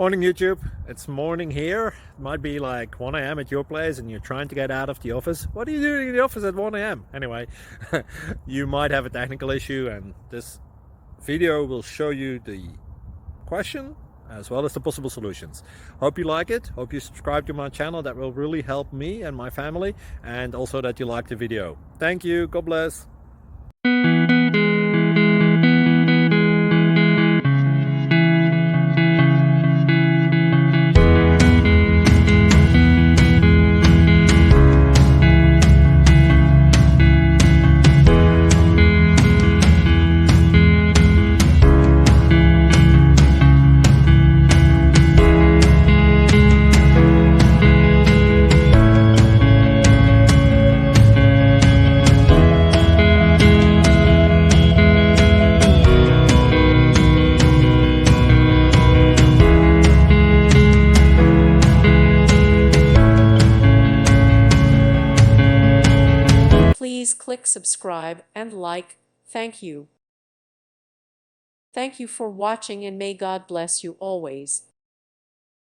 Morning YouTube, it's morning here. It might be like 1 a.m. at your place and you're trying to get out of the office. What are you doing in the office at 1 a.m.? Anyway, you might have a technical issue and this video will show you the question as well as the possible solutions. Hope you like it, hope you subscribe to my channel. That will really help me and my family, and also that you like the video. Thank you, God bless. Please click subscribe and like. Thank you. Thank you for watching, and may God bless you always.